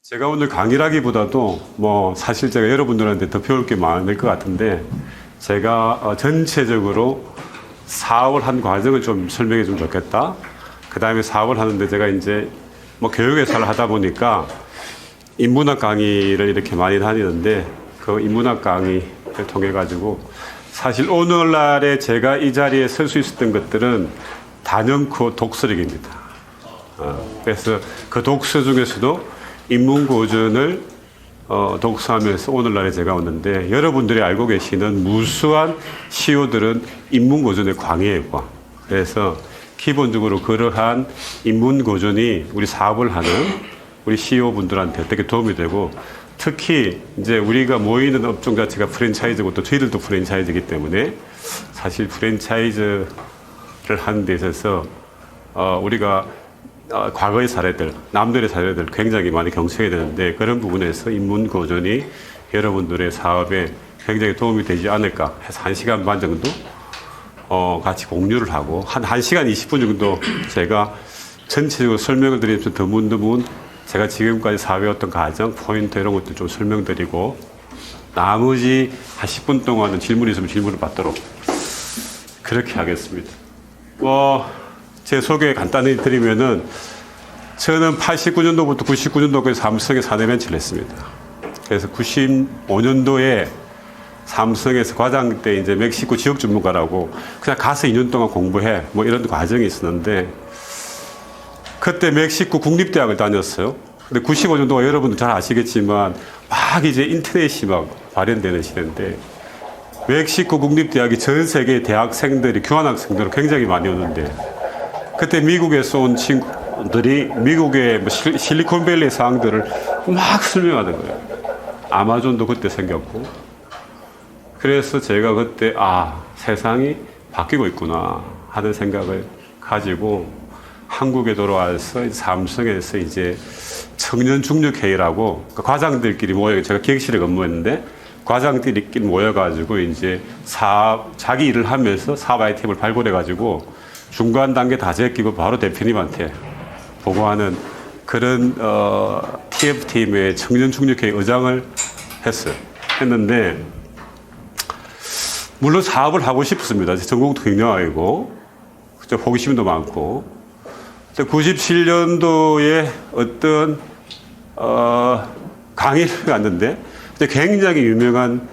제가 오늘 강의라기보다도 사실 제가 여러분들한테 더 배울 게 많을 것 같은데 제가 전체적으로 사업을 한 과정을 좀 설명해 주면 좋겠다. 그 다음에 사업을 하는데 제가 이제 교육회사를 하다 보니까 인문학 강의를 이렇게 많이 다니는데 그 인문학 강의를 통해 가지고 사실 오늘날에 제가 이 자리에 설 수 있었던 것들은 단연코 독서력입니다. 그래서 그 독서 중에서도 인문고전을 독서하면서 오늘날에 제가 왔는데 여러분들이 알고 계시는 무수한 시효들은 인문고전의 광해과 그래서 기본적으로 그러한 인문고전이 우리 사업을 하는 우리 CEO분들한테 어떻게 도움이 되고 특히 이제 우리가 모이는 업종 자체가 프랜차이즈고 또 저희들도 프랜차이즈이기 때문에 사실 프랜차이즈를 하는 데 있어서 우리가 과거의 사례들, 남들의 사례들 굉장히 많이 경청해야 되는데 그런 부분에서 인문고전이 여러분들의 사업에 굉장히 도움이 되지 않을까 해서 1시간 반 정도 같이 공유를 하고 한 1시간 20분 정도 제가 전체적으로 설명을 드리면서 드문드문 제가 지금까지 사업해왔던 과정, 포인트 이런 것들 좀 설명드리고 나머지 한 10분 동안은 질문이 있으면 질문을 받도록 그렇게 하겠습니다. 제 소개 간단히 드리면은 저는 89년도부터 99년도까지 삼성에 사내벤처를 했습니다. 그래서 95년도에 삼성에서 과장 때 이제 멕시코 지역 전문가라고 그냥 가서 2년 동안 공부해 이런 과정이 있었는데 그때 멕시코 국립대학을 다녔어요. 근데 95년도가 여러분들 잘 아시겠지만 막 이제 인터넷이 막 발현되는 시대인데 멕시코 국립대학이 전 세계 대학생들이 교환학생들을 굉장히 많이 오는데 그때 미국에서 온 친구들이 미국의 실리콘밸리 상황들을 막 설명하는 거예요. 아마존도 그때 생겼고. 그래서 제가 그때 세상이 바뀌고 있구나 하는 생각을 가지고 한국에 돌아와서 삼성에서 이제 청년중력회의라고 과장들끼리 모여 제가 기획실에 근무했는데 과장들끼리 모여가지고 이제 자기 일을 하면서 사업 아이템을 발굴해가지고 중간 단계 다 제끼고 바로 대표님한테 보고하는 그런 TF팀의 청년중력회의 의장을 했는데 물론 사업을 하고 싶습니다. 전공도 경영학이고 호기심도 많고 97년도에 어떤 강의를 갔는데 굉장히 유명한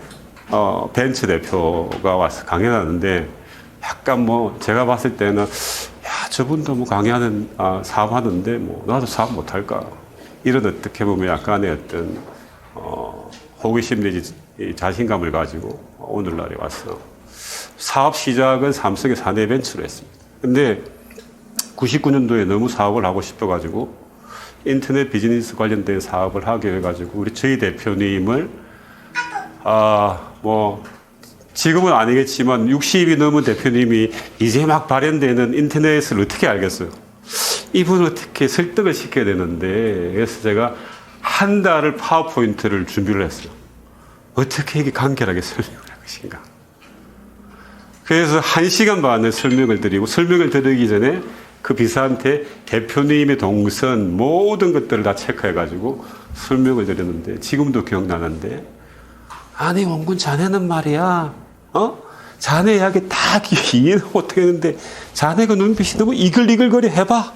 벤처 대표가 와서 강의를 하는데 약간 제가 봤을 때는 저분도 강의하는 사업하는데 나도 사업 못할까 이런 어떻게 보면 약간의 어떤 호기심 내지 자신감을 가지고 오늘날에 왔어. 사업 시작은 삼성의 사내벤처로 했습니다. 근데 99년도에 너무 사업을 하고 싶어가지고 인터넷 비즈니스 관련된 사업을 하게 해가지고 저희 대표님을 지금은 아니겠지만 60이 넘은 대표님이 이제 막 발현되는 인터넷을 어떻게 알겠어요? 이분을 어떻게 설득을 시켜야 되는데 그래서 제가 한 달을 파워포인트를 준비를 했어요. 어떻게 이게 간결하게 설명을 할 것인가. 그래서 1시간 반을 설명을 드리고 설명을 드리기 전에 그 비서한테 대표님의 동선 모든 것들을 다 체크해가지고 설명을 드렸는데 지금도 기억나는데 아니 원군 자네는 말이야 자네 이야기 다 이해는 못하겠는데 자네가 눈빛이 너무 이글이글거려 해봐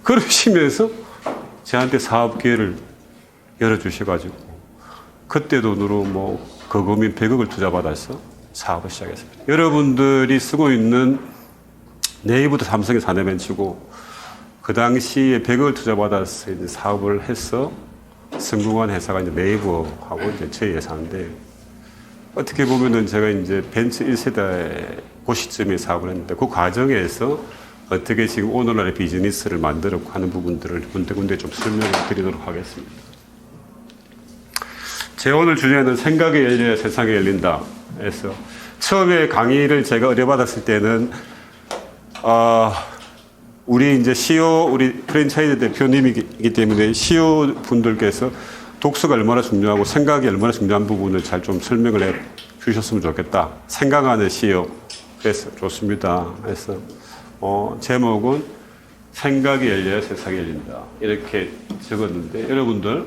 그러시면서 저한테 사업 기회를 열어주셔가지고 그때 돈으로 거금인 100억을 투자받아서 사업을 시작했습니다. 여러분들이 쓰고 있는 네이버도 삼성의 사내벤처고 그 당시에 100억을 투자받아서 이제 사업을 해서 성공한 회사가 이제 네이버하고 이제 저희 회사인데 어떻게 보면은 제가 이제 벤처 1세대 그 시점에 사업을 했는데 그 과정에서 어떻게 지금 오늘날의 비즈니스를 만들었고 하는 부분들을 군데군데 좀 설명을 드리도록 하겠습니다. 제 오늘 주제는 생각이 열려야 세상이 열린다 해서 처음에 강의를 제가 의뢰받았을 때는 우리 이제 CEO, 우리 프랜차이즈 대표님이기 때문에 CEO 분들께서 독서가 얼마나 중요하고 생각이 얼마나 중요한 부분을 잘 좀 설명을 해 주셨으면 좋겠다. 생각하는 CEO. 그래서 좋습니다. 그래서 제목은 생각이 열려야 세상이 열린다. 이렇게 적었는데 여러분들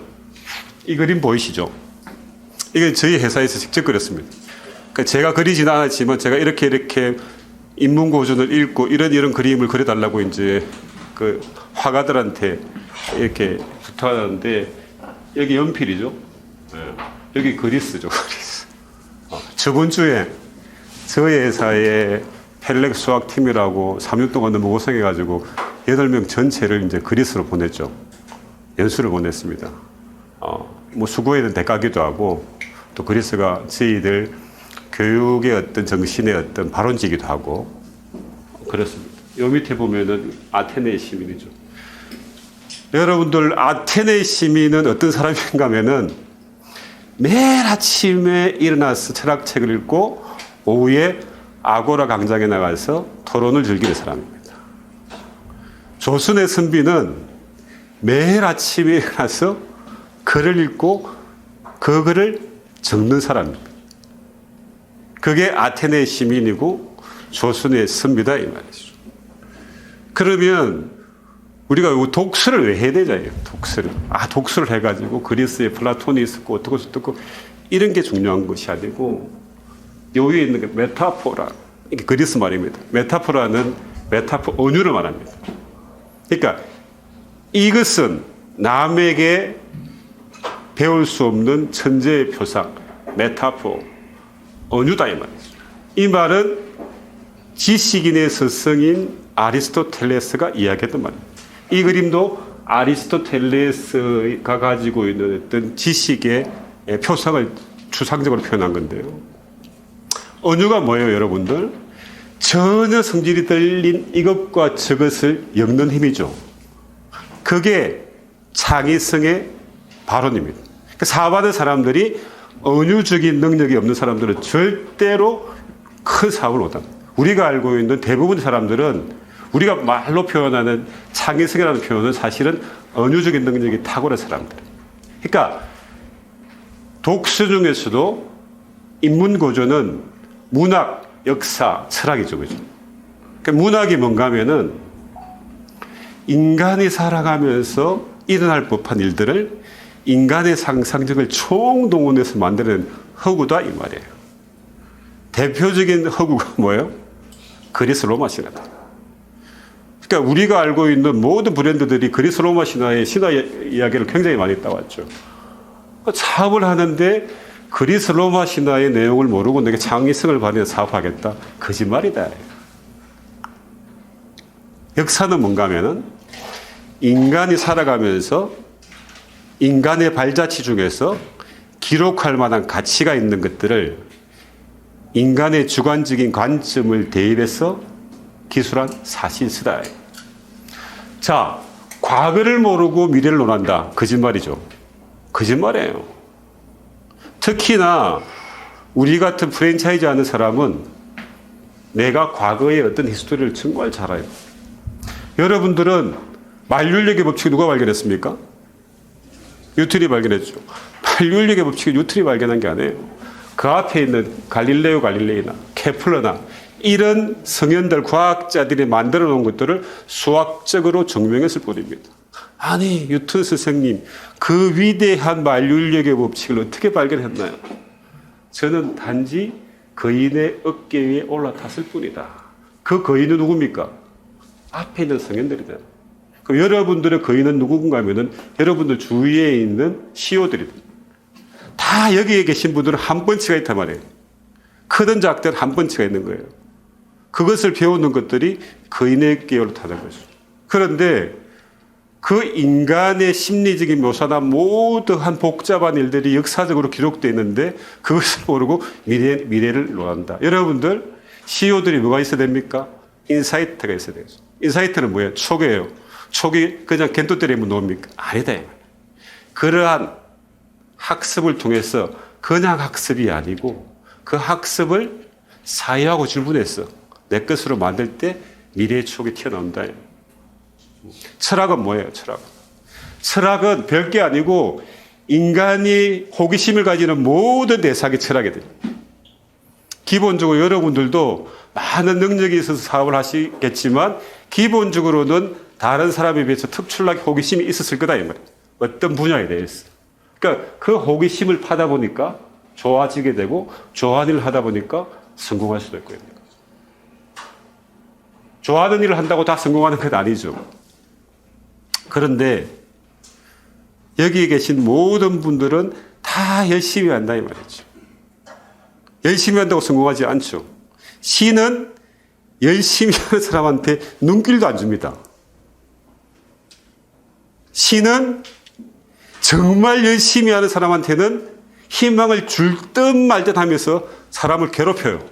이 그림 보이시죠? 이게 저희 회사에서 직접 그렸습니다. 그러니까 제가 그리지는 않았지만 제가 이렇게 인문고전을 읽고 이런 그림을 그려달라고 이제 그 화가들한테 이렇게 부탁하는데 여기 연필이죠. 네. 여기 그리스죠. 그리스. 저번 주에 저희 회사의 펠렉 수학팀이라고 3년 동안 너무 고생해가지고 8명 전체를 이제 그리스로 보냈죠. 연수를 보냈습니다. 뭐 수고에 대한 대가기도 하고 또 그리스가 저희들 교육의 어떤 정신의 어떤 발원지기도 하고 그렇습니다. 요 밑에 보면은 아테네 시민이죠. 여러분들 아테네 시민은 어떤 사람인가 하면은 매일 아침에 일어나서 철학책을 읽고 오후에 아고라 광장에 나가서 토론을 즐기는 사람입니다. 조선의 선비는 매일 아침에 일어나서 글을 읽고 그 글을 적는 사람입니다. 그게 아테네 시민이고 조선의 선비다 이 말이죠. 그러면 우리가 독서를 왜 해야 되잖아요. 독서를. 독서를 해가지고 그리스에 플라톤이 있었고 어떻고 이런 게 중요한 것이 아니고 여기에 있는 게 메타포라. 이게 그리스 말입니다. 메타포라는 메타포 언유를 말합니다. 그러니까 이것은 남에게 배울 수 없는 천재의 표상, 메타포, 언유다 이 말이죠. 이 말은 지식인의 스승인 아리스토텔레스가 이야기했던 말입니다. 이 그림도 아리스토텔레스가 가지고 있는 어떤 지식의 표상을 추상적으로 표현한 건데요. 언유가 뭐예요, 여러분들? 전혀 성질이 들린 이것과 저것을 엮는 힘이죠. 그게 창의성의 발언입니다. 그러니까 사업하는 사람들이 언유적인 능력이 없는 사람들은 절대로 큰 사업을 못합니다. 우리가 알고 있는 대부분의 사람들은 우리가 말로 표현하는 창의성이라는 표현은 사실은 언유적인 능력이 탁월한 사람들. 그러니까 독서 중에서도 인문고전은 문학, 역사, 철학이죠. 그죠? 그러니까 문학이 뭔가 하면은 인간이 살아가면서 일어날 법한 일들을 인간의 상상력을 총동원해서 만드는 허구다 이 말이에요. 대표적인 허구가 뭐예요? 그리스 로마 신화다. 그러니까 우리가 알고 있는 모든 브랜드들이 그리스 로마 신화의 신화 이야기를 굉장히 많이 따왔죠. 사업을 하는데 그리스 로마 신화의 내용을 모르고 내가 창의성을 발휘해서 사업하겠다. 거짓말이다. 역사는 뭔가 하면은 인간이 살아가면서 인간의 발자취 중에서 기록할 만한 가치가 있는 것들을 인간의 주관적인 관점을 대입해서 기술한 사실서다. 자, 과거를 모르고 미래를 논한다. 거짓말이죠. 거짓말이에요. 특히나 우리 같은 프랜차이즈 하는 사람은 내가 과거의 어떤 히스토리를 정말 잘 알아요. 여러분들은 만륜력의 법칙을 누가 발견했습니까? 뉴턴이 발견했죠. 만륜력의 법칙을 뉴턴이 발견한 게 아니에요. 그 앞에 있는 갈릴레오 갈릴레이나 케플러나 이런 성현들 과학자들이 만들어 놓은 것들을 수학적으로 증명했을 뿐입니다. 아니 뉴턴 선생님 그 위대한 만륜력의 법칙을 어떻게 발견했나요? 저는 단지 거인의 어깨 위에 올라탔을 뿐이다. 그 거인은 누굽니까? 앞에 있는 성현들이다. 그럼 여러분들의 거인은 누군가 하면은 여러분들 주위에 있는 CEO들이다. 다 여기에 계신 분들은 한 번치가 있단 말이에요. 크든 작든 한 번치가 있는 거예요. 그것을 배우는 것들이 거인의 어깨에 올라타는 거죠. 그런데 그 인간의 심리적인 묘사나 모든 복잡한 일들이 역사적으로 기록되어 있는데 그것을 모르고 미래를 논한다. 여러분들 CEO들이 뭐가 있어야 됩니까? 인사이트가 있어야 되죠. 인사이트는 뭐예요? 촉이에요. 촉이 그냥 겐토 때리면 놉니까? 아니다. 그러한 학습을 통해서 그냥 학습이 아니고 그 학습을 사회하고 질문해서 내 것으로 만들 때 미래의 촉이 튀어나온다. 철학은 뭐예요? 철학은 별게 아니고 인간이 호기심을 가지는 모든 대상이 철학이거든요. 기본적으로 여러분들도 많은 능력이 있어서 사업을 하시겠지만 기본적으로는 다른 사람에 비해서 특출나게 호기심이 있었을 거다 이 말이에요. 어떤 분야에 대해서. 그러니까 그 호기심을 파다 보니까 좋아지게 되고 좋아하는 일을 하다 보니까 성공할 수도 있고요. 좋아하는 일을 한다고 다 성공하는 건 아니죠. 그런데 여기에 계신 모든 분들은 다 열심히 한다 이 말이죠. 열심히 한다고 성공하지 않죠. 신은 열심히 하는 사람한테 눈길도 안 줍니다. 신은 정말 열심히 하는 사람한테는 희망을 줄 듯 말 듯 하면서 사람을 괴롭혀요.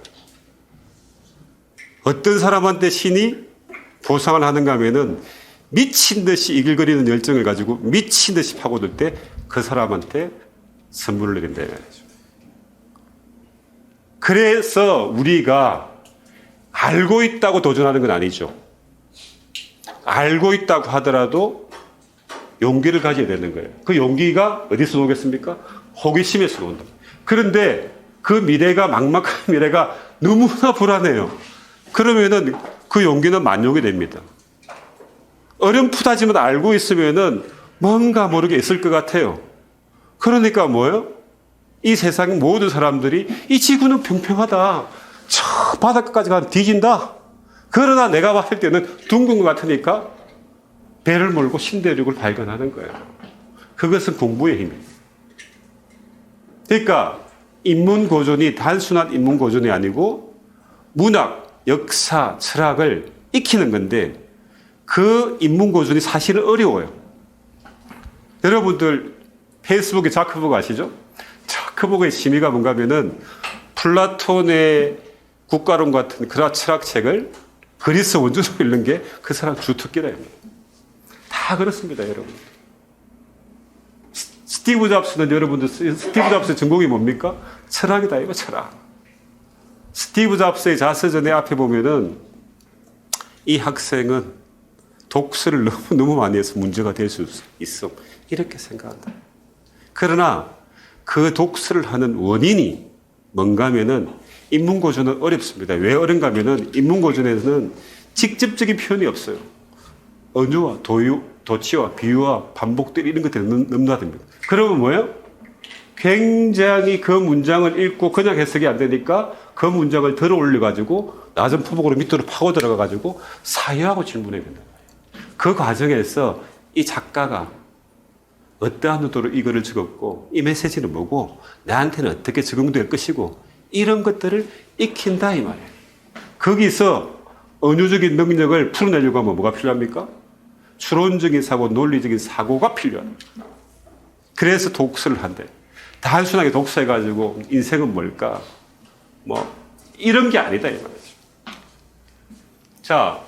어떤 사람한테 신이 보상을 하는가 하면은 미친 듯이 이글거리는 열정을 가지고 미친 듯이 파고들 때 그 사람한테 선물을 내린다 말이죠. 그래서 우리가 알고 있다고 도전하는 건 아니죠. 알고 있다고 하더라도 용기를 가져야 되는 거예요. 그 용기가 어디서 오겠습니까? 호기심에서 온다. 그런데 그 미래가 막막한 미래가 너무나 불안해요. 그러면은 그 용기는 만용이 됩니다. 어렴풋하지만 알고 있으면은 뭔가 모르게 있을 것 같아요. 그러니까 뭐예요? 이 세상 모든 사람들이 이 지구는 평평하다. 저 바닷가까지 가면 뒤진다. 그러나 내가 봤을 때는 둥근 것 같으니까 배를 몰고 신대륙을 발견하는 거예요. 그것은 공부의 힘이에요. 그러니까 인문고전이 단순한 인문고전이 아니고 문학, 역사, 철학을 익히는 건데 그 인문고전이 사실은 어려워요. 여러분들 페이스북에 자크버그 아시죠? 자크버그의 취미가 뭔가 하면은 플라톤의 국가론 같은 그런 철학책을 그리스 원주로 읽는 게 그 사람 주특기다. 다 그렇습니다, 여러분. 스티브 잡스는 여러분들, 스티브 잡스의 전공이 뭡니까? 철학이다, 이거 철학. 스티브 잡스의 자서전의 앞에 보면은 이 학생은 독서를 너무 많이 해서 문제가 될 수 있어. 이렇게 생각한다. 그러나 그 독서를 하는 원인이 뭔가 하면은 인문고전은 어렵습니다. 왜 어른가 하면은 인문고전에서는 직접적인 표현이 없어요. 언어와 도치와 비유와 반복들 이런 것들이 넘나듭니다. 그러면 뭐예요? 굉장히 그 문장을 읽고 그냥 해석이 안 되니까 그 문장을 들어 올려가지고 낮은 포복으로 밑으로 파고 들어가가지고 사유하고 질문해야 된다. 그 과정에서 이 작가가 어떠한 의도로 이 글을 적었고 이 메시지는 뭐고 나한테는 어떻게 적용될 것이고 이런 것들을 익힌다 이 말이에요. 거기서 언어적인 능력을 풀어내려고 하면 뭐가 필요합니까? 추론적인 사고, 논리적인 사고가 필요합니다. 그래서 독서를 한대. 단순하게 독서해가지고 인생은 뭘까? 뭐 이런 게 아니다 이 말이죠. 자,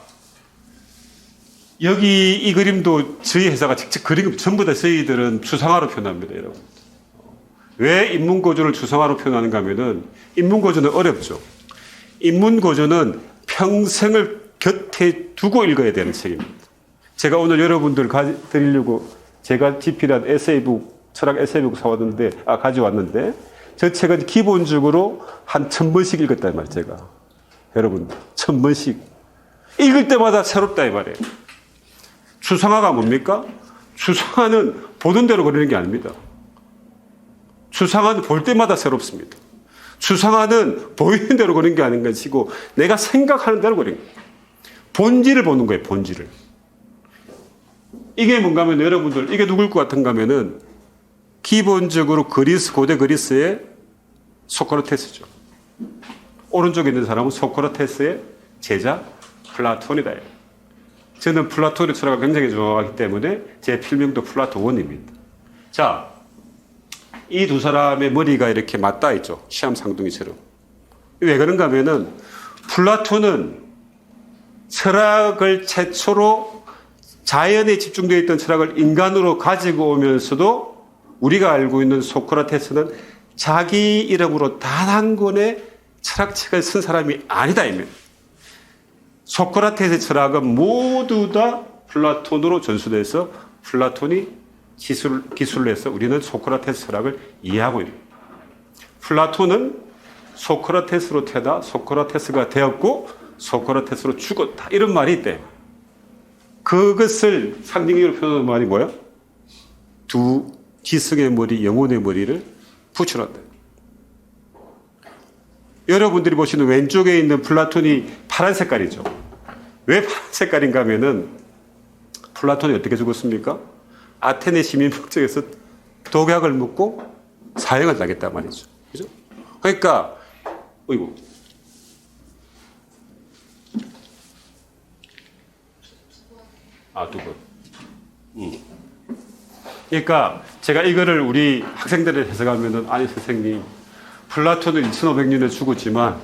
여기 이 그림도 저희 회사가 직접 그림 전부 다 저희들은 추상화로 표현합니다, 여러분. 왜 인문고전을 추상화로 표현하는가 하면은 인문고전은 어렵죠. 인문고전은 평생을 곁에 두고 읽어야 되는 책입니다. 제가 오늘 여러분들 드리려고 제가 집필한 에세이북, 철학 에세이북 가져왔는데 저 책은 기본적으로 한 1000번씩 읽었다 이 말이에요, 제가. 여러분, 1000번씩. 읽을 때마다 새롭다 이 말이에요. 추상화가 뭡니까? 추상화는 보는 대로 그리는 게 아닙니다. 추상화는 볼 때마다 새롭습니다. 추상화는 보이는 대로 그리는 게 아닌 것이고 내가 생각하는 대로 그리는 거예요. 본질을 보는 거예요, 본질을. 이게 뭔가 하면 여러분들 이게 누굴 것 같은가 하면은 기본적으로 고대 그리스의 소크라테스죠. 오른쪽에 있는 사람은 소크라테스의 제자 플라톤이다. 저는 플라톤의 철학을 굉장히 좋아하기 때문에 제 필명도 플라톤입니다. 자, 이 두 사람의 머리가 이렇게 맞닿아 있죠. 시험 상둥이처럼. 왜 그런가 하면은 플라톤은 철학을 최초로 자연에 집중되어 있던 철학을 인간으로 가지고 오면서도 우리가 알고 있는 소크라테스는 자기 이름으로 단 한 권의 철학책을 쓴 사람이 아니다. 소크라테스의 철학은 모두 다 플라톤으로 전수돼서 플라톤이 기술로 해서 우리는 소크라테스 철학을 이해하고 있습니다. 플라톤은 소크라테스로 태어나 소크라테스가 되었고 소크라테스로 죽었다. 이런 말이 있대요. 그것을 상징적으로 표현하는 말이 뭐야? 두 지성의 머리, 영혼의 머리를 붙여놨다. 여러분들이 보시는 왼쪽에 있는 플라톤이 파란 색깔이죠. 왜 파란 색깔인가 하면은 플라톤이 어떻게 죽었습니까? 아테네 시민 복적에서 독약을 먹고 사형을 당했단 말이죠. 그죠? 그러니까, 어이구. 두 번. 그러니까 제가 이거를 우리 학생들을 해석하면은, 아니, 선생님, 플라톤은 2500년에 죽었지만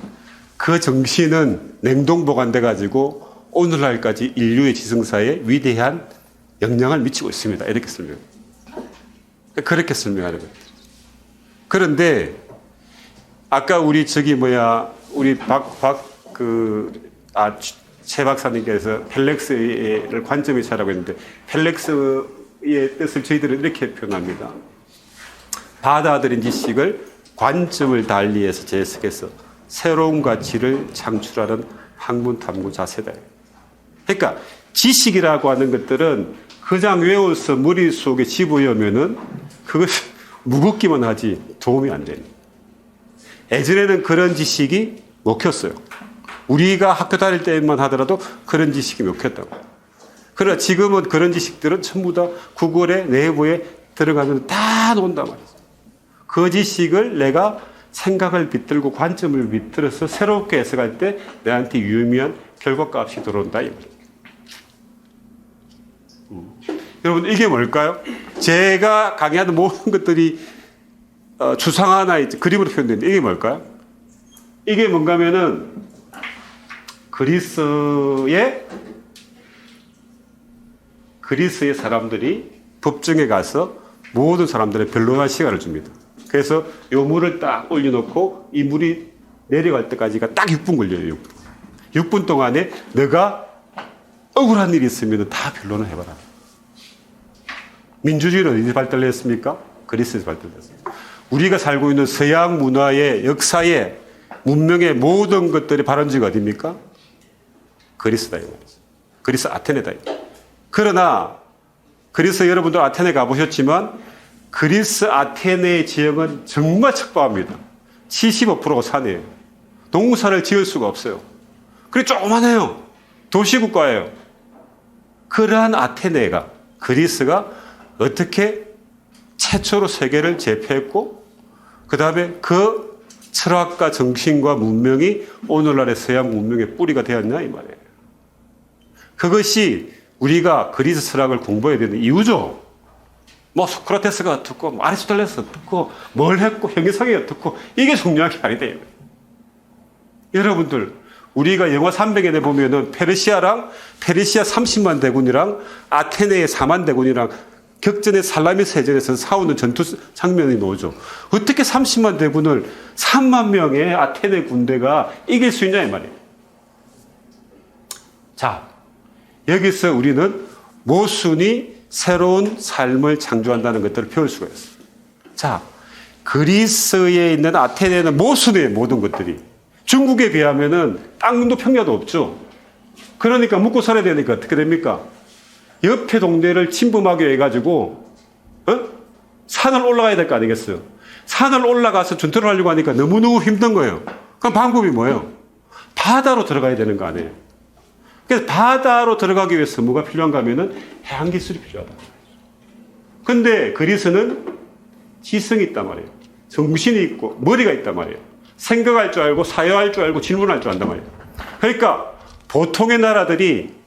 그 정신은 냉동 보관돼가지고 오늘날까지 인류의 지성사에 위대한 영향을 미치고 있습니다. 이렇게 설명. 그렇게 설명하는 거예요. 그런데 아까 우리 우리 최 박사님께서 펠렉스의 관점에 차라고 했는데 펠렉스의 뜻을 저희들은 이렇게 표현합니다. 받아들인 지식을 관점을 달리해서 재해석해서 새로운 가치를 창출하는 학문 탐구 자세다. 그러니까 지식이라고 하는 것들은 그냥 외워서 머릿속에 집어넣으면은 그것이 무겁기만 하지 도움이 안 되는. 예전에는 그런 지식이 먹혔어요. 우리가 학교 다닐 때만 하더라도 그런 지식이 먹혔다고. 그러나 지금은 그런 지식들은 전부 다 구글의 내부에 들어가면 다 나온단 말이죠. 그 지식을 내가 생각을 빗들고 관점을 빗들어서 새롭게 해석할 때 내한테 유의미한 결과값이 들어온다 이 말이에요. 여러분 이게 뭘까요? 제가 강의하는 모든 것들이 추상화나 그림으로 표현되는데 이게 뭘까요? 이게 뭔가 하면은 그리스의 사람들이 법정에 가서 모든 사람들의 변론할 시간을 줍니다. 그래서 요 물을 딱 올려놓고 이 물이 내려갈 때까지가 딱 6분 걸려요. 6분. 6분 동안에 너가 억울한 일이 있으면 다 변론을 해봐라. 민주주의는 어디서 발달했습니까? 그리스에서 발달했습니다. 우리가 살고 있는 서양 문화의 역사의 문명의 모든 것들이 발원지가 어디입니까? 그리스다 이 말이죠. 그리스 아테네다. 그러나 그리스 여러분도 아테네 가보셨지만 그리스 아테네의 지형은 정말 척박합니다. 75%가 산이에요. 농사를 지을 수가 없어요. 그리고 조그만해요. 도시국가예요. 그러한 아테네가 그리스가 어떻게 최초로 세계를 제패했고 그 다음에 그 철학과 정신과 문명이 오늘날의 서양 문명의 뿌리가 되었냐 이 말이에요. 그것이 우리가 그리스 철학을 공부해야 되는 이유죠. 뭐 소크라테스가 어떻고 뭐 아리스토텔레스 어떻고 뭘 했고 형이상이 어떻고 이게 중요한 게 아니다. 여러분들 우리가 영화 300년에 보면은 페르시아 30만 대군이랑 아테네의 4만 대군이랑 격전의 살라미스 해전에서 싸우는 전투 장면이 나오죠. 어떻게 30만 대군을 3만 명의 아테네 군대가 이길 수 있냐 이 말이에요. 자, 여기서 우리는 모순이 새로운 삶을 창조한다는 것들을 배울 수가 있어요. 자, 그리스에 있는 아테네는 모순이에요. 모든 것들이. 중국에 비하면은 땅도 평야도 없죠. 그러니까 묵고 살아야 되니까 어떻게 됩니까? 옆에 동네를 침범하게 해가지고 산을 올라가야 될 거 아니겠어요? 산을 올라가서 전투를 하려고 하니까 너무너무 힘든 거예요. 그럼 방법이 뭐예요? 바다로 들어가야 되는 거 아니에요? 그래서 바다로 들어가기 위해서 뭐가 필요한가 하면은 해양 기술이 필요하다. 근데 그리스는 지성이 있단 말이에요. 정신이 있고 머리가 있단 말이에요. 생각할 줄 알고 사회할 줄 알고 질문할 줄 안단 말이에요. 그러니까 보통의 나라들이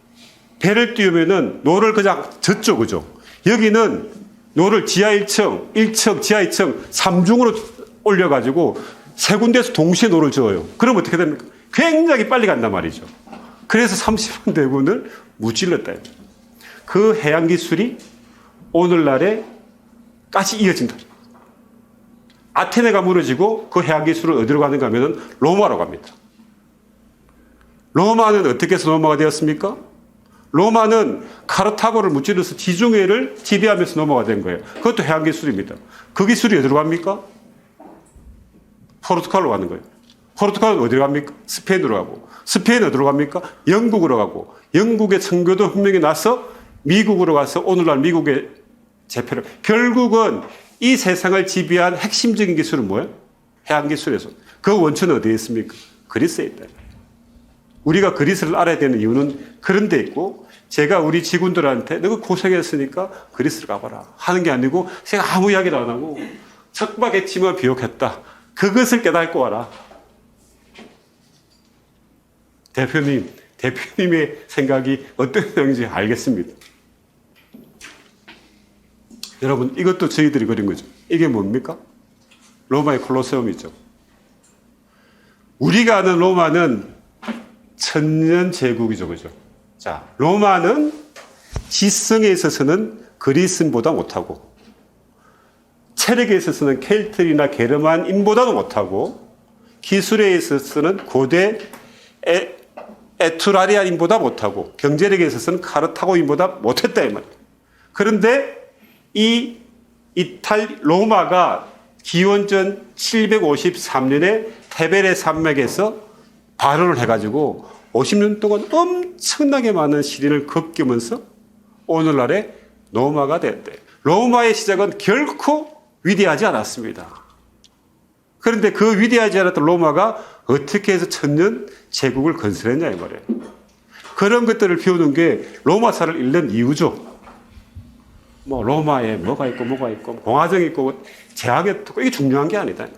배를 띄우면은 노를 그냥 젓죠, 그죠? 여기는 노를 지하 1층, 1층, 지하 2층, 3중으로 올려가지고 세 군데에서 동시에 노를 저어요. 그럼 어떻게 됩니까? 굉장히 빨리 간단 말이죠. 그래서 30만 대군을 무찔렀다. 그 해양 기술이 오늘날에까지 이어진다. 아테네가 무너지고 그 해양 기술은 어디로 가는가 하면 로마로 갑니다. 로마는 어떻게 해서 로마가 되었습니까? 로마는 카르타고를 무찔러서 지중해를 지배하면서 넘어가 된 거예요. 그것도 해양 기술입니다. 그 기술이 어디로 갑니까? 포르투갈로 가는 거예요. 포르투갈은 어디로 갑니까? 스페인으로 가고. 스페인은 어디로 갑니까? 영국으로 가고. 영국의 청교도 혁명이 나서 미국으로 가서 오늘날 미국의 제패를. 결국은 이 세상을 지배한 핵심적인 기술은 뭐예요? 해양 기술에서. 그 원천은 어디에 있습니까? 그리스에 있다. 우리가 그리스를 알아야 되는 이유는 그런 데 있고, 제가 우리 직원들한테 너가 고생했으니까 그리스를 가봐라 하는 게 아니고, 제가 아무 이야기도 안 하고 척박했지만 비옥했다. 그것을 깨닫고 와라. 대표님의 생각이 어떤 영인지 알겠습니다. 여러분, 이것도 저희들이 그린 거죠. 이게 뭡니까? 로마의 콜로세움이죠. 우리가 아는 로마는 천년 제국이죠. 그죠? 자, 로마는 지성에 있어서는 그리스인보다 못하고, 체력에 있어서는 켈트리나 게르만인보다도 못하고, 기술에 있어서는 고대 에투라리안인보다 못하고, 경제력에 있어서는 카르타고인보다 못했다 이 말이에요. 그런데 이 로마가 기원전 753년에 테베레 산맥에서 발원을 해가지고 50년 동안 엄청나게 많은 시련을 겪으면서 오늘날의 로마가 됐대. 로마의 시작은 결코 위대하지 않았습니다. 그런데 그 위대하지 않았던 로마가 어떻게 해서 천년 제국을 건설했냐 이 말이에요. 그런 것들을 배우는 게 로마사를 읽는 이유죠. 뭐 로마에 뭐가 있고 공화정이 있고 제약이 있고 이게 중요한 게 아니다.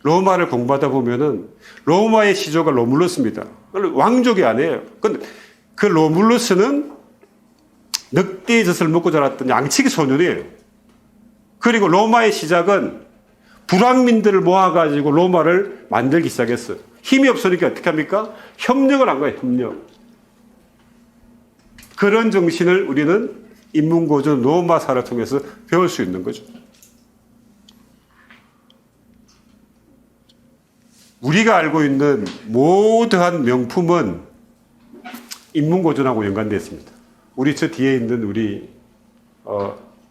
로마를 공부하다 보면은 로마의 시조가 로물루스입니다. 왕족이 아니에요. 근데 그 로물루스는 늑대의 젖을 먹고 자랐던 양치기 소년이에요. 그리고 로마의 시작은 불황민들을 모아가지고 로마를 만들기 시작했어요. 힘이 없으니까 어떻게 합니까? 협력을 한 거예요. 협력. 그런 정신을 우리는 인문고전 로마사를 통해서 배울 수 있는 거죠. 우리가 알고 있는 모든 명품은 인문고전하고 연관되어 있습니다. 우리 저 뒤에 있는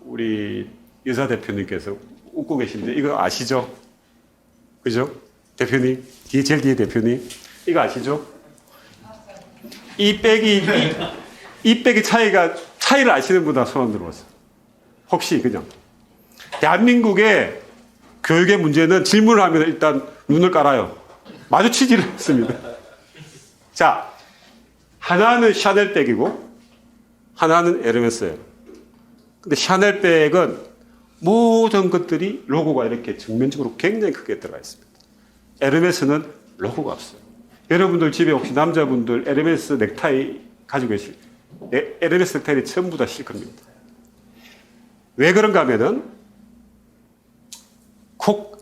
우리 여사 대표님께서 웃고 계신데 이거 아시죠? 그죠? 대표님, 제일 뒤에 대표님, 이거 아시죠? 이 백이 차이를 아시는 분 다 손 들어보세요. 혹시 그냥 대한민국의 교육의 문제는 질문을 하면 일단 눈을 깔아요. 마주치지를 않습니다. 자, 하나는 샤넬 백이고 하나는 에르메스예요. 근데 샤넬 백은 모든 것들이 로고가 이렇게 정면적으로 굉장히 크게 들어가 있습니다. 에르메스는 로고가 없어요. 여러분들 집에 혹시 남자분들 에르메스 넥타이 가지고 계실 에르메스 넥타이는 전부 다 실크입니다. 왜 그런가 하면은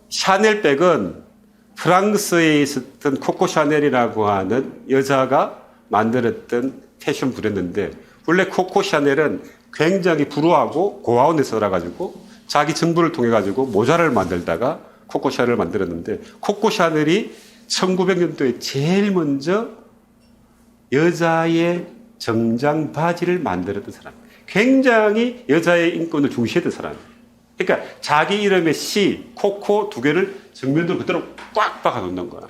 샤넬 백은 프랑스에 있었던 코코 샤넬이라고 하는 여자가 만들었던 패션 브랜드인데, 원래 코코 샤넬은 굉장히 불우하고 고아원에 살아가지고 자기 정부를 통해 가지고 모자를 만들다가 코코 샤넬을 만들었는데, 코코 샤넬이 1900년도에 제일 먼저 여자의 정장 바지를 만들었던 사람, 굉장히 여자의 인권을 중시했던 사람이에요. 그러니까 자기 이름의 C, 코코 두 개를 정면으로 그대로 꽉 박아 놓는 거야.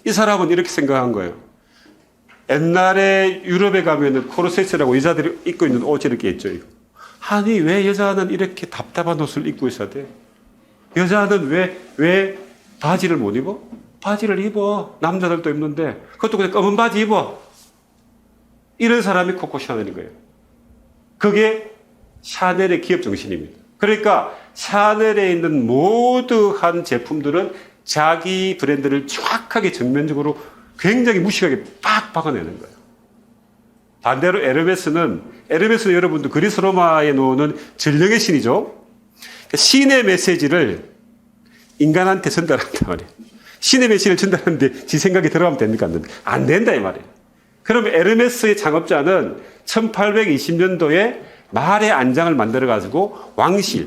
이 사람은 이렇게 생각한 거예요. 옛날에 유럽에 가면은 코르셋이라고 여자들이 입고 있는 옷이 이렇게 있죠. 아니, 왜 여자는 이렇게 답답한 옷을 입고 있어야 돼? 여자는 왜 바지를 못 입어? 바지를 입어. 남자들도 입는데. 그것도 그냥 검은 바지 입어. 이런 사람이 코코 샤넬인 거예요. 그게 샤넬의 기업 정신입니다. 그러니까 샤넬에 있는 모두한 제품들은 자기 브랜드를 정확하게 정면적으로 굉장히 무식하게 빡 박아내는 거예요. 반대로 에르메스는 여러분들 그리스 로마에 놓는 전령의 신이죠. 그러니까 신의 메시지를 인간한테 전달한단 말이에요. 신의 메시지를 전달하는데 지 생각이 들어가면 됩니까? 안 된다 이 말이에요. 그럼 에르메스의 창업자는 1820년도에 말의 안장을 만들어가지고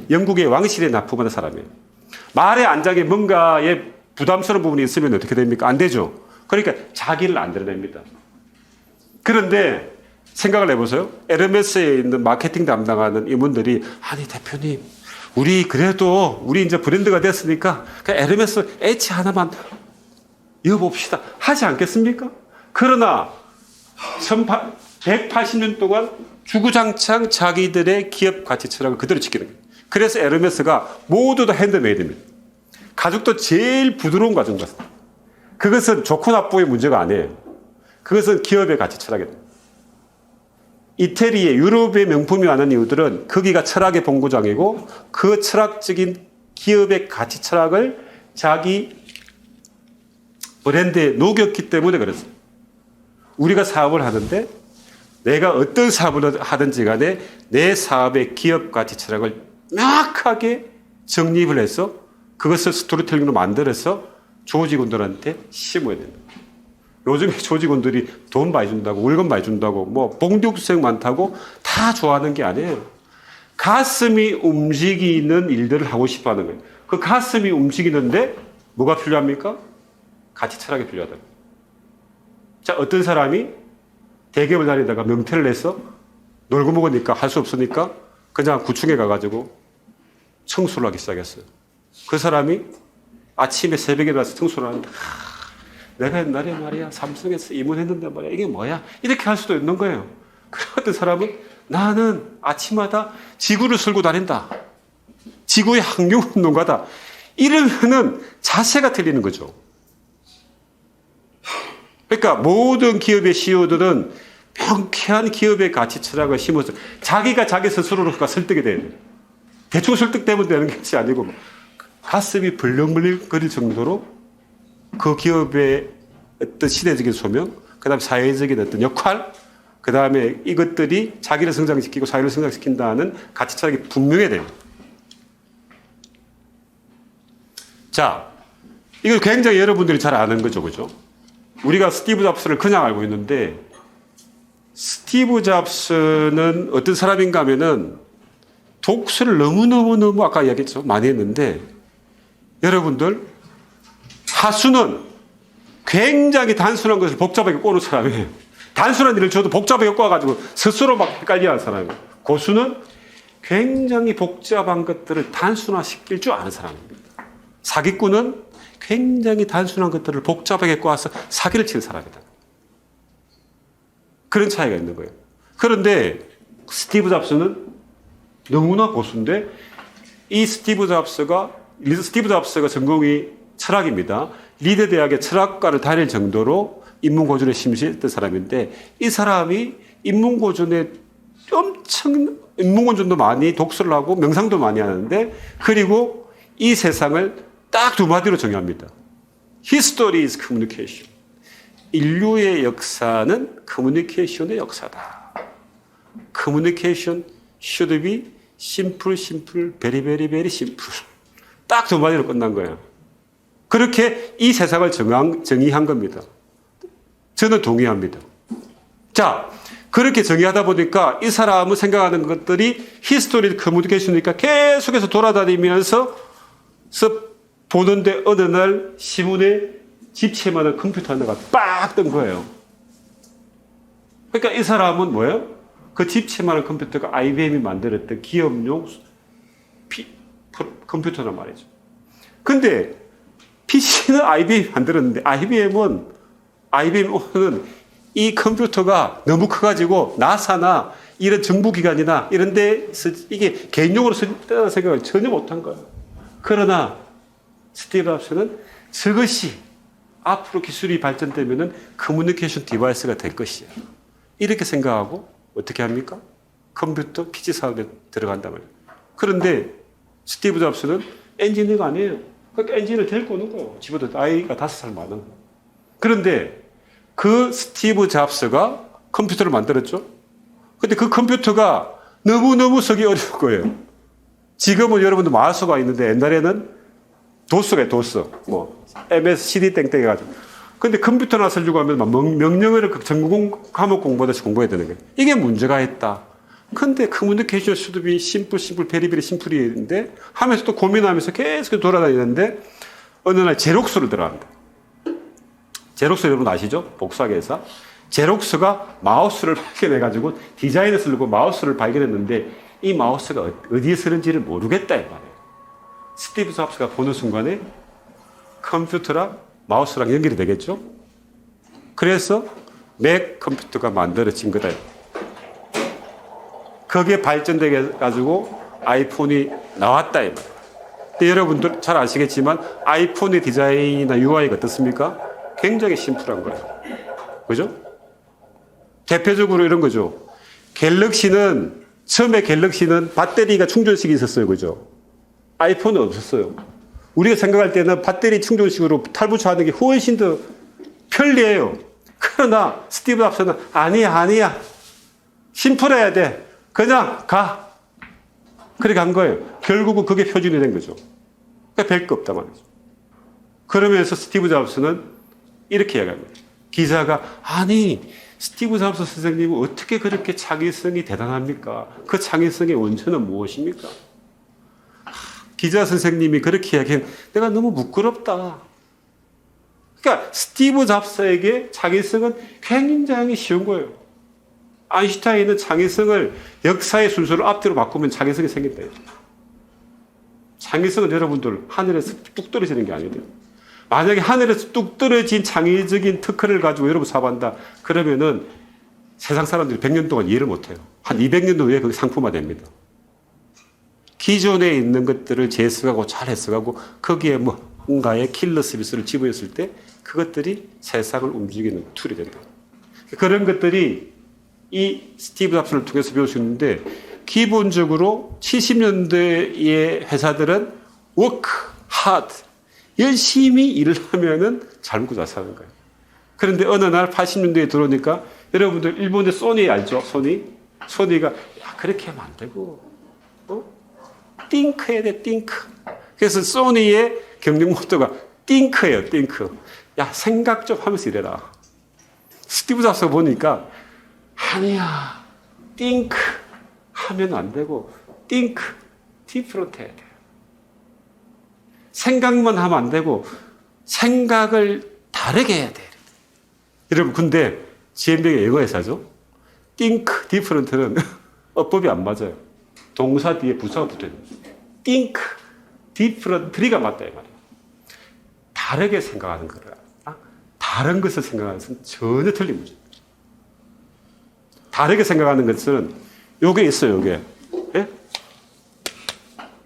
영국의 왕실에 납품하는 사람이에요. 말의 안장에 뭔가에 부담스러운 부분이 있으면 어떻게 됩니까? 안 되죠. 그러니까 자기를 안 드러냅니다. 그런데 생각을 해보세요. 에르메스에 있는 마케팅 담당하는 임원들이, 아니 대표님, 우리 이제 브랜드가 됐으니까 에르메스 H 하나만 이어봅시다 하지 않겠습니까? 그러나 180년 동안 주구장창 자기들의 기업 가치 철학을 그대로 지키는 거예요. 그래서 에르메스가 모두 다 핸드메이드입니다. 가죽도 제일 부드러운 가죽 같습니다. 그것은 좋고 나쁘의 문제가 아니에요. 그것은 기업의 가치 철학이에요. 이태리의 유럽의 명품이 많은 이유들은 거기가 철학의 본고장이고 그 철학적인 기업의 가치 철학을 자기 브랜드에 녹였기 때문에 그렇습니다. 우리가 사업을 하는데 내가 어떤 사업을 하든지 간에 내 사업의 기업 가치 철학을 명확하게 정립을 해서 그것을 스토리텔링으로 만들어서 조직원들한테 심어야 된다. 요즘에 조직원들이 돈 많이 준다고, 월급 많이 준다고, 뭐 봉독수생 많다고 다 좋아하는 게 아니에요. 가슴이 움직이는 일들을 하고 싶어 하는 거예요. 그 가슴이 움직이는데 뭐가 필요합니까? 가치 철학이 필요하다. 자, 어떤 사람이 대기업을 다니다가 명퇴를 해서 놀고 먹으니까 할 수 없으니까 그냥 구청에 가가지고 청소를 하기 시작했어요. 그 사람이 아침에 새벽에 나서 청소를 하는데 내가 옛날에 말이야 삼성에서 입문했는데 말이야 이게 뭐야 이렇게 할 수도 있는 거예요. 어떤 사람은 나는 아침마다 지구를 쓸고 다닌다. 지구의 환경운동가다. 이러면은 자세가 틀리는 거죠. 그러니까 모든 기업의 CEO들은 명쾌한 기업의 가치 철학을 심어서 자기가 자기 스스로가 설득이 돼야 돼요. 대충 설득되면 되는 것이 아니고 가슴이 벌렁벌렁거릴 정도로 그 기업의 어떤 시대적인 소명, 그 다음에 사회적인 어떤 역할, 그 다음에 이것들이 자기를 성장시키고 사회를 성장시킨다는 가치 철학이 분명해야 돼요. 자, 이거 굉장히 여러분들이 잘 아는 거죠, 그죠? 우리가 스티브 잡스를 그냥 알고 있는데 스티브 잡스는 어떤 사람인가 하면은 독서를 너무너무 아까 이야기했죠. 많이 했는데 여러분들 하수는 굉장히 단순한 것을 복잡하게 꼬는 사람이에요. 단순한 일을 줘도 복잡하게 꼬아가지고 스스로 막 헷갈려하는 사람이에요. 고수는 굉장히 복잡한 것들을 단순화시킬 줄 아는 사람입니다. 사기꾼은 굉장히 단순한 것들을 복잡하게 꼬아서 사기를 치는 사람이다. 그런 차이가 있는 거예요. 그런데 스티브 잡스는 너무나 고수인데 이 스티브 잡스가 전공이 철학입니다. 리드 대학의 철학과를 다닐 정도로 인문고전에 심취했던 사람인데 이 사람이 인문고전에 인문고전도 많이 독서를 하고 명상도 많이 하는데 그리고 이 세상을 딱 두 마디로 정의합니다. History is communication. 인류의 역사는 커뮤니케이션의 역사다. Communication should be simple, very, very, very simple. 딱 두 마디로 끝난 거예요. 그렇게 이 세상을 정의한 겁니다. 저는 동의합니다. 자, 그렇게 정의하다 보니까 이 사람은 생각하는 것들이 히스토리 커뮤니케이션이니까 계속해서 돌아다니면서 보는데 어느 날 신문에 집채만한 컴퓨터 하나가 빡 뜬 거예요. 그러니까 이 사람은 뭐예요? 그 집채만한 컴퓨터가 IBM이 만들었던 기업용 컴퓨터란 말이죠. 근데 PC는 IBM이 만들었는데 IBM은 이 컴퓨터가 너무 커가지고 나사나 이런 정부기관이나 이런 데서 이게 개인용으로 쓸 생각을 전혀 못한 거예요. 그러나 스티브 잡스는 저것이 앞으로 기술이 발전되면은 커뮤니케이션 디바이스가 될 것이야. 이렇게 생각하고 어떻게 합니까? 컴퓨터 PC 사업에 들어간단 말이에요. 그런데 스티브 잡스는 엔지니어가 아니에요. 그러니까 엔지니어를 데리고 오는 거예요. 집어도 아이가 5살 많은. 그런데 그 스티브 잡스가 컴퓨터를 만들었죠. 근데 그 컴퓨터가 너무너무 쓰기 어려울 거예요. 지금은 여러분들 마우스가 있는데 옛날에는 도스가 도스. 뭐 MS CD 땡땡 해가지고. 근데 컴퓨터나 쓰려고 하면 막 명령어를 전공 과목 공부하듯이 공부해야 되는 거예요. 이게 문제가 있다. 근데 커뮤니케이션 수업이 심플 베리베리 심플인데 하면서 또 고민하면서 계속 돌아다니는데 어느 날 제록스를 들어갑니다. 제록스 여러분 아시죠? 복사기 회사. 제록스가 마우스를 발견해가지고 디자인을 쓰려고 마우스를 발견했는데 이 마우스가 어디에 쓰는지를 모르겠다 이 말이에요. 스티브 잡스가 보는 순간에 컴퓨터랑 마우스랑 연결이 되겠죠? 그래서 맥 컴퓨터가 만들어진 거다. 그게 발전돼 가지고 아이폰이 나왔다 이 말이에요. 근데 여러분들 잘 아시겠지만 아이폰의 디자인이나 UI가 어떻습니까? 굉장히 심플한 거예요. 그죠? 대표적으로 이런 거죠. 처음에 갤럭시는 배터리가 충전식이 있었어요. 그죠? 아이폰은 없었어요. 우리가 생각할 때는 배터리 충전식으로 탈부착하는 게 훨씬 더 편리해요. 그러나 스티브 잡스는 아니야. 심플해야 돼. 그냥 가. 그렇게 간 거예요. 결국은 그게 표준이 된 거죠. 그러니까 별거 없단 말이죠. 그러면서 스티브 잡스는 이렇게 이야기합니다. 기자가 스티브 잡스 선생님은 어떻게 그렇게 창의성이 대단합니까? 그 창의성의 원천은 무엇입니까? 기자 선생님이 그렇게 이야기하면 내가 너무 부끄럽다. 그러니까 스티브 잡스에게 창의성은 굉장히 쉬운 거예요. 아인슈타인은 창의성을 역사의 순서를 앞뒤로 바꾸면 창의성이 생긴다. 창의성은 여러분들 하늘에서 뚝 떨어지는 게 아니에요. 만약에 하늘에서 뚝 떨어진 창의적인 특허를 가지고 여러분 사업한다. 그러면은 세상 사람들이 100년 동안 이해를 못해요. 한 200년 후에 그게 상품화됩니다. 기존에 있는 것들을 재해석하고 잘 해석하고 거기에 뭔가의 킬러 서비스를 집어넣었을 때 그것들이 세상을 움직이는 툴이 된다. 그런 것들이 이 스티브 잡스를 통해서 배울 수 있는데 기본적으로 70년대의 회사들은 워크, 하드, 열심히 일을 하면은 잘 먹고 잘 사는 거예요. 그런데 어느 날 80년대에 들어오니까 여러분들 일본의 소니 알죠? 소니가 그렇게 하면 안 되고 띵크 해야 돼, 띵크. 그래서 소니의 경영 모토가 띵크예요, 띵크. 생각 좀 하면서 일해라. 스티브 잡스가 보니까 아니야, 띵크 하면 안 되고 띵크, 디프런트 해야 돼. 생각만 하면 안 되고 생각을 다르게 해야 돼. 여러분 근데 GMB가 영어 회사죠. think different는 어법이 안 맞아요. 동사 뒤에 부사가 붙어요. think differently가 맞다 이 말이에요. 다르게 생각하는 거라. 다른 것을 생각하는 것은 전혀 틀린 거죠. 다르게 생각하는 것은 요게 있어요. 요게. 예?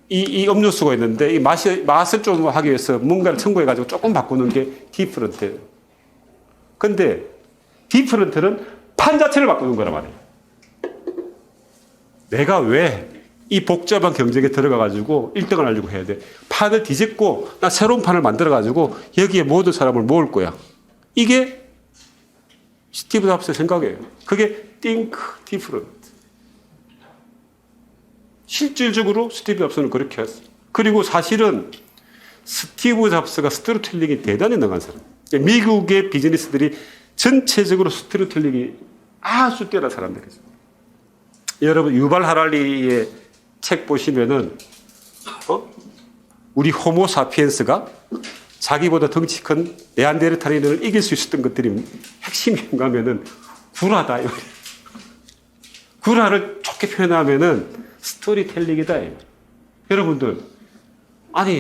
이 음료수가 있는데 이 맛을 좀 하기 위해서 뭔가를 첨가해가지고 조금 바꾸는 게 디프런트예요. 근데 디프런트는 판 자체를 바꾸는 거란 말이에요. 내가 왜 이 복잡한 경쟁에 들어가가지고 1등을 하려고 해야 돼? 판을 뒤집고 나 새로운 판을 만들어가지고 여기에 모든 사람을 모을 거야. 이게 스티브 잡스의 생각이에요. 그게 think different. 실질적으로 스티브 잡스는 그렇게 했어요. 그리고 사실은 스티브 잡스가 스토리텔링이 대단히 능한 사람. 미국의 비즈니스들이 전체적으로 스토리텔링이 아주 뛰어난 사람들이죠. 여러분 유발 하랄리의 책 보시면은 우리 호모 사피엔스가 자기보다 덩치 큰 네안데르탈인을 이길 수 있었던 것들이 핵심이 뭔가 하면은 구라다. 구라를 좋게 표현하면은 스토리텔링이다. 여러분들,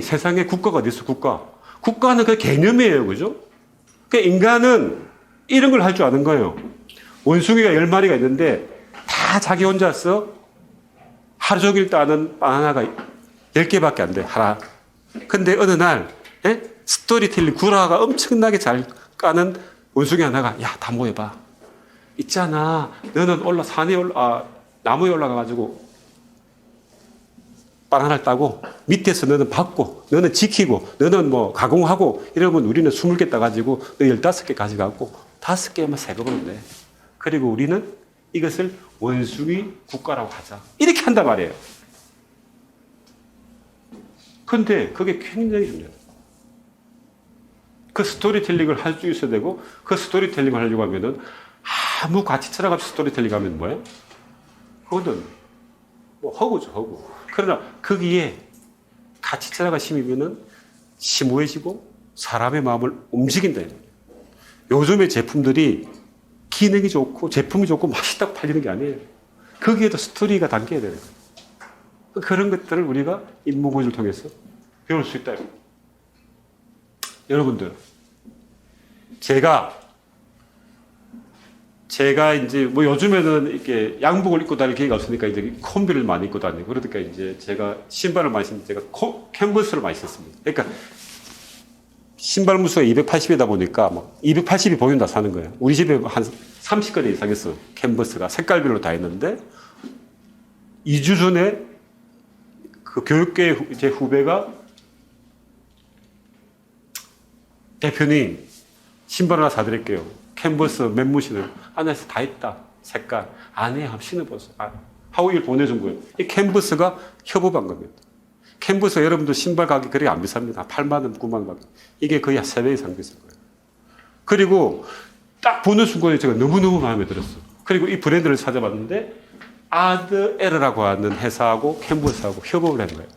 세상에 국가가 어디 있어, 국가? 국가는 그 개념이에요, 그죠? 그러니까 인간은 이런 걸 할 줄 아는 거예요. 원숭이가 10마리가 있는데 다 자기 혼자서 하루 종일 따는 바나나가 10개밖에 안 돼, 하나. 근데 어느 날, 스토리텔링 구라가 엄청나게 잘 까는 원숭이 하나가, 다 모여봐. 있잖아. 너는 나무에 올라가가지고 바나나를 따고 밑에서 너는 받고 너는 지키고 너는 가공하고 이러면 우리는 20개 따가지고 너 15개 가져가고 5개만 세금을 내. 그리고 우리는 이것을 원숭이 국가라고 하자. 이렇게 한단 말이에요. 근데 그게 굉장히 중요해요. 그 스토리텔링을 할 수 있어야 되고 그 스토리텔링을 하려고 하면은 아무 가치 철학 없이 스토리텔링 하면 뭐예요? 그거는 허구죠, 허구. 그러나 거기에 가치 철학이 심으면은 심오해지고 사람의 마음을 움직인다. 요즘의 제품들이 기능이 좋고 제품이 좋고 맛있다고 팔리는 게 아니에요. 거기에도 스토리가 담겨야 돼요. 그런 것들을 우리가 인문고시를 통해서 배울 수 있다. 여러분들, 제가 제가 이제 뭐 요즘에는 이렇게 양복을 입고 다닐 기회가 없으니까 이제 콤비를 많이 입고 다니고 그러니까 이제 제가 신발을 많이 신는데 제가 캔버스를 많이 썼습니다. 그러니까 신발 무수가 280이다 보니까 뭐 280이 보인다 사는 거예요. 우리 집에 한 30건이 이상 있어. 캔버스가 색깔별로 다 있는데 2주 전에 그 교육계 제 후배가 대표님 신발 하나 사드릴게요. 캔버스 맨무신을 안에서 다 있다. 색깔 안에 한번 신어보세요. 하고 이걸 보내준 거예요. 이 캔버스가 협업한 겁니다. 캔버스 여러분들 신발 가격이 그렇게 안 비쌉니다. 8만 원, 9만 원 가격. 이게 거의 3배 이상 비싼 거예요. 그리고 딱 보는 순간에 제가 너무너무 마음에 들었어요. 그리고 이 브랜드를 찾아봤는데 아드에르라고 하는 회사하고 캔버스하고 협업을 한 거예요.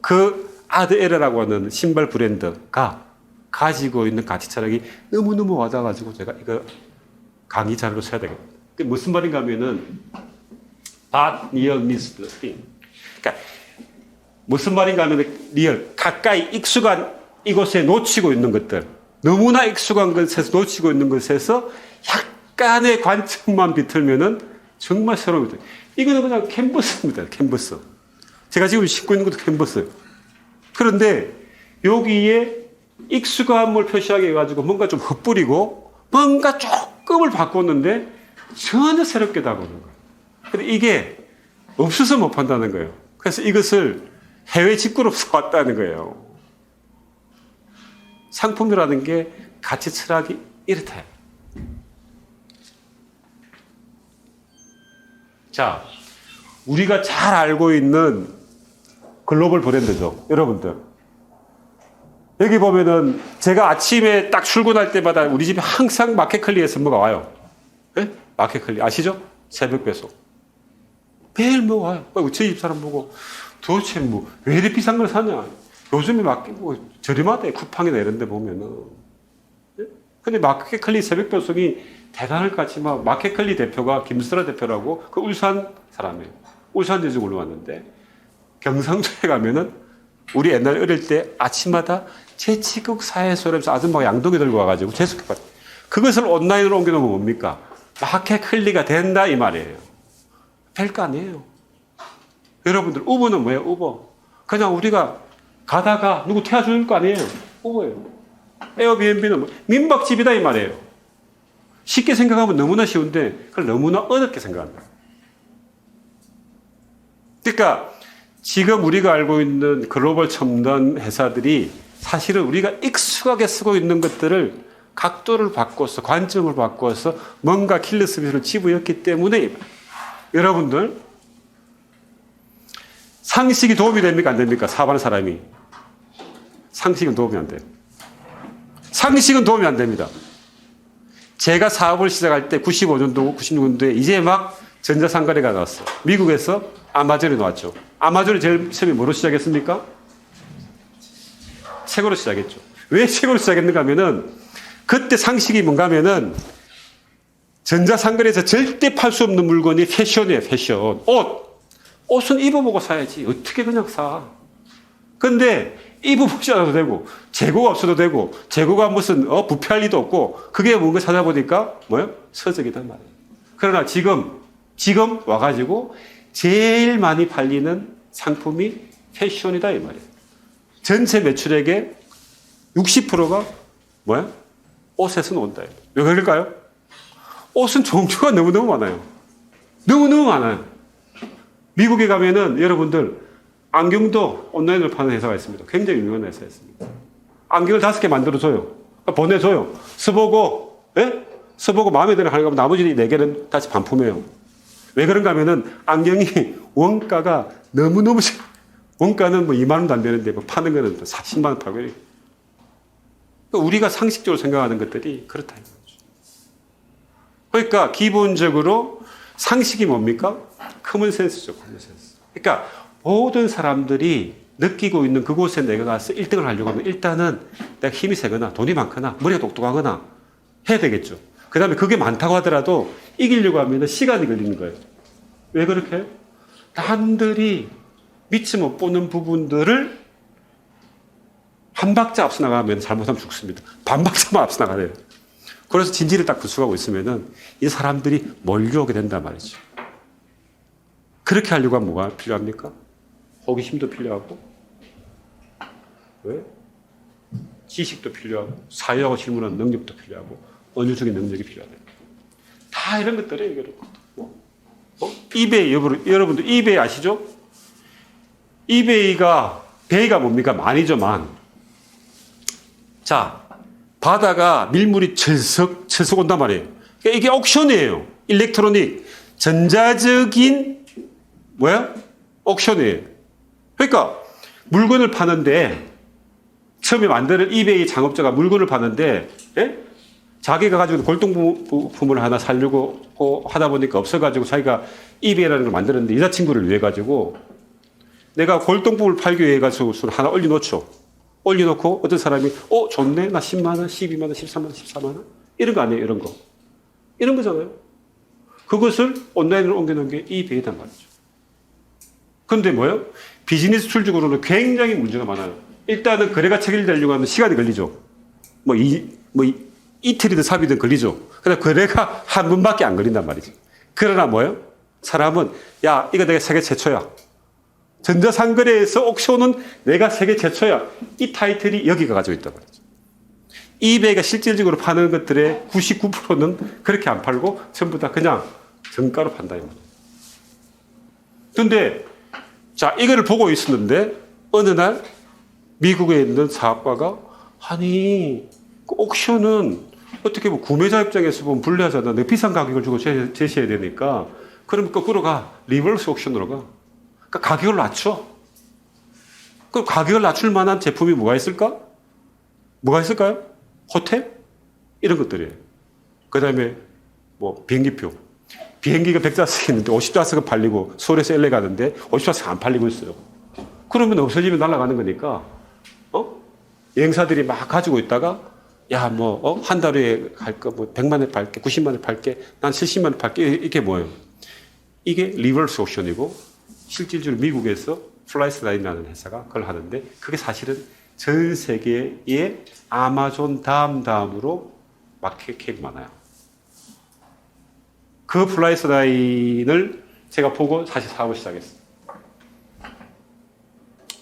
그 아드에르라고 하는 신발 브랜드가 가지고 있는 가치 철학이 너무너무 와닿아가지고 제가 이거 강의 자료로 써야 되겠다. 무슨 말인가 하면은 But near means the thing. 그러니까 무슨 말인가 하면 리얼 가까이 익숙한 이곳에 놓치고 있는 것들 너무나 익숙한 것에서 놓치고 있는 것에서 약간의 관점만 비틀면은 정말 새로운 것들. 이거는 그냥 캔버스입니다. 캔버스. 제가 지금 신고 있는 것도 캔버스예요. 그런데 여기에 익숙함을 표시하게 해가지고 뭔가 좀 흩뿌리고 뭔가 조금을 바꿨는데 전혀 새롭게 다가오는 거예요. 근데 이게 없어서 못 판다는 거예요. 그래서 이것을 해외 직구로 사왔다는 거예요. 상품이라는 게 가치 철학이 이렇다. 자, 우리가 잘 알고 있는 글로벌 브랜드죠. 여러분들. 여기 보면은 제가 아침에 딱 출근할 때마다 우리 집에 항상 마켓컬리에서 뭐가 와요. 네? 마켓컬리 아시죠? 새벽 배송. 매일 뭐 와요. 저희 집 사람 보고 도대체 뭐 왜 이렇게 비싼 걸 사냐. 요즘에 뭐 저렴하대. 쿠팡이나 이런 데 보면은. 네? 근데 마켓컬리 새벽 배송이 대단할 것 같지만 마켓컬리 대표가 김수라 대표라고 그 울산 사람이에요. 울산 대주 올라왔는데 경상도에 가면은 우리 옛날 어릴 때 아침마다 제치국 사회소라면서 아줌마가 양동이 들고 와가지고 제수기받 그것을 온라인으로 옮겨놓으면 뭡니까? 마켓컬리가 된다 이 말이에요. 별거 아니에요. 여러분들 우버는 뭐예요? 우버. 그냥 우리가 가다가 누구 태워줄 거 아니에요. 우버예요. 에어비앤비는 뭐 민박집이다 이 말이에요. 쉽게 생각하면 너무나 쉬운데 그걸 너무나 어렵게 생각한다. 그러니까 지금 우리가 알고 있는 글로벌 첨단 회사들이 사실은 우리가 익숙하게 쓰고 있는 것들을 각도를 바꿔서 관점을 바꿔서 뭔가 킬러 서비스를 집어였기 때문에 여러분들 상식이 도움이 됩니까? 안 됩니까? 사업하는 사람이. 상식은 도움이 안 돼요. 상식은 도움이 안 됩니다. 제가 사업을 시작할 때 95년도, 96년도에 이제 막 전자상거래가 나왔어요. 미국에서 아마존이 나왔죠. 아마존이 제일 처음에 뭐로 시작했습니까? 책으로 시작했죠. 왜 책으로 시작했는가 하면은 그때 상식이 뭔가 하면은 전자상거래에서 절대 팔 수 없는 물건이 패션이에요. 패션. 옷은 입어보고 사야지. 어떻게 그냥 사. 근데 입어보지 않아도 되고 재고가 없어도 되고 재고가 무슨 부패할 리도 없고 그게 뭔가 찾아보니까 뭐예요? 서적이단 말이에요. 그러나 지금 와가지고 제일 많이 팔리는 상품이 패션이다 이 말이에요. 전체 매출액의 60%가 뭐야? 옷에서 나온다. 왜 그럴까요? 옷은 종류가 너무너무 많아요. 너무너무 많아요. 미국에 가면은 여러분들 안경도 온라인으로 파는 회사가 있습니다. 굉장히 유명한 회사였습니다. 안경을 5개 만들어줘요. 보내줘요. 써보고, 예? 써보고 마음에 드는 하는 거면 나머지 4개는 다시 반품해요. 왜 그런가 하면은 안경이 원가가 너무너무 원가는 뭐 2만 원도 안 되는데 뭐 파는 거는 40만 원 팔고 그러니까 우리가 상식적으로 생각하는 것들이 그렇다. 그러니까 기본적으로 상식이 뭡니까? 커먼센스죠. 커먼센스. 그러니까 모든 사람들이 느끼고 있는 그곳에 내가 가서 1등을 하려고 하면 일단은 내가 힘이 세거나 돈이 많거나 머리가 똑똑하거나 해야 되겠죠. 그 다음에 그게 많다고 하더라도 이기려고 하면 시간이 걸리는 거예요. 왜 그렇게 해요? 남들이 미치 못 보는 부분들을 한 박자 앞서 나가면 잘못하면 죽습니다. 반 박자만 앞서 나가야 돼요. 그래서 진지를 딱 구축하고 있으면은 이 사람들이 몰려오게 된단 말이죠. 그렇게 하려고 하면 뭐가 필요합니까? 호기심도 필요하고, 왜? 지식도 필요하고, 사회하고 질문하는 능력도 필요하고, 언어적인 능력이 필요하다. 다 이런 것들이에요, 여러분. 이베이, 여러분들 이베이 아시죠? 이베이가, 베이가 뭡니까? 만이죠, 만. 자, 바다가 밀물이 철썩 온단 말이에요. 그러니까 이게 옥션이에요. 일렉트로닉. 전자적인, 뭐야? 옥션이에요. 그러니까, 물건을 파는데, 처음에 만드는 이베이 창업자가 물건을 파는데, 예? 자기가 가지고 골동품을 하나 살려고 하다 보니까 없어가지고 자기가 이베이라는 걸 만들었는데 여자친구를 위해 가지고 내가 골동품을 팔기 위해 가지고 하나 올려놓죠. 올려놓고 어떤 사람이 좋네. 나 10만 원, 12만 원, 13만 원, 14만 원. 이런 거 아니에요. 이런 거. 이런 거잖아요. 그것을 온라인으로 옮겨놓은 게 이베이단 말이죠. 그런데 뭐예요? 비즈니스 툴적으로는 굉장히 문제가 많아요. 일단은 거래가 체결되려고 하면 시간이 걸리죠. 이틀이든 3일이든 걸리죠. 그러나 거래가 한 번밖에 안 걸린단 말이죠. 그러나 뭐예요? 사람은, 야, 이거 내가 세계 최초야. 전자상거래에서 옥션은 내가 세계 최초야. 이 타이틀이 여기가 가지고 있단 말이죠. 이베이가 실질적으로 파는 것들의 99%는 그렇게 안 팔고 전부 다 그냥 정가로 판다. 그런데, 자, 이거를 보고 있었는데, 어느 날 미국에 있는 사업가가, 아니, 그 옥션은 어떻게 보면 구매자 입장에서 보면 불리하잖아. 내가 비싼 가격을 주고 제시해야 되니까. 그럼 거꾸로 가. 리버스 옥션으로 가. 그러니까 가격을 낮춰. 그럼 가격을 낮출 만한 제품이 뭐가 있을까? 뭐가 있을까요? 호텔? 이런 것들이에요. 그 다음에 뭐 비행기표. 비행기가 100좌석 있는데 50좌석은 팔리고 서울에서 LA 가는데 50좌석 안 팔리고 있어요. 그러면 없어지면 날아가는 거니까 여행사들이 막 가지고 있다가 야, 한 달에 갈 거, 100만 원에 팔게, 90만 원에 팔게, 난 70만 원에 팔게, 이게 뭐예요? 이게 리버스 옥션이고, 실질적으로 미국에서 플라이스라인이라는 회사가 그걸 하는데, 그게 사실은 전 세계의 아마존 다음으로 마켓캡이 많아요. 그 플라이스라인을 제가 보고 사실 사업을 시작했어요.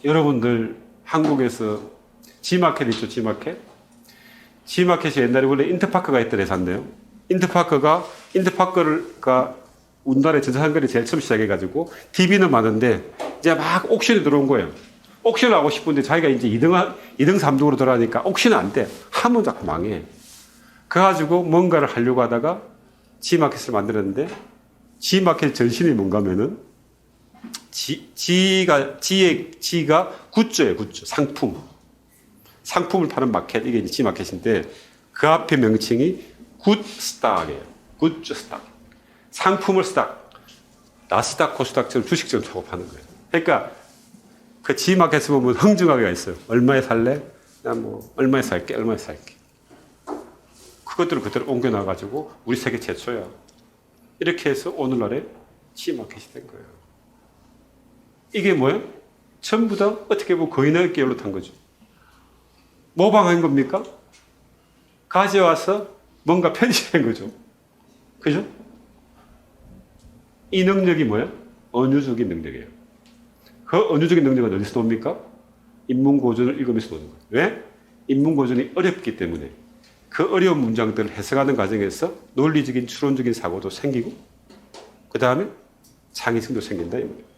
여러분들, 한국에서 G마켓 있죠, G마켓? G마켓이 옛날에 원래 인터파크가 있던 회사인데요. 인터파크가 우리나라에 전자상거래 제일 처음 시작해가지고 TV는 많은데 이제 막 옥션이 들어온 거예요. 옥션을 하고 싶은데 자기가 이제 2등, 3등으로 들어가니까 옥션은 안 돼. 하면 자꾸 망해. 그래가지고 뭔가를 하려고 하다가 G마켓을 만들었는데 G마켓 전신이 뭔가 하면은 G가 굿즈예요, 굿즈. 상품을 파는 마켓, 이게 G마켓인데, 그 앞에 명칭이 굿스탁이에요. 굿즈스탁. 상품을 스탁. 나스닥, 코스닥처럼 주식처럼 작업하는 거예요. 그러니까, 그 G마켓에 보면 흥정하기가 있어요. 얼마에 살래? 나 얼마에 살게, 얼마에 살게. 그것들을 그대로 옮겨놔가지고, 우리 세계 최초야. 이렇게 해서 오늘날에 G마켓이 된 거예요. 이게 뭐예요? 전부 다 어떻게 보면 거인의 계열로 탄 거죠. 모방한 겁니까? 가져와서 뭔가 편집한 거죠. 그죠? 이 능력이 뭐예요? 언어적인 능력이에요. 그 언어적인 능력은 어디서 옵니까? 인문고전을 읽으면서 오는 거예요. 왜? 인문고전이 어렵기 때문에 그 어려운 문장들을 해석하는 과정에서 논리적인 추론적인 사고도 생기고 그 다음에 창의성도 생긴다 이 말이에요.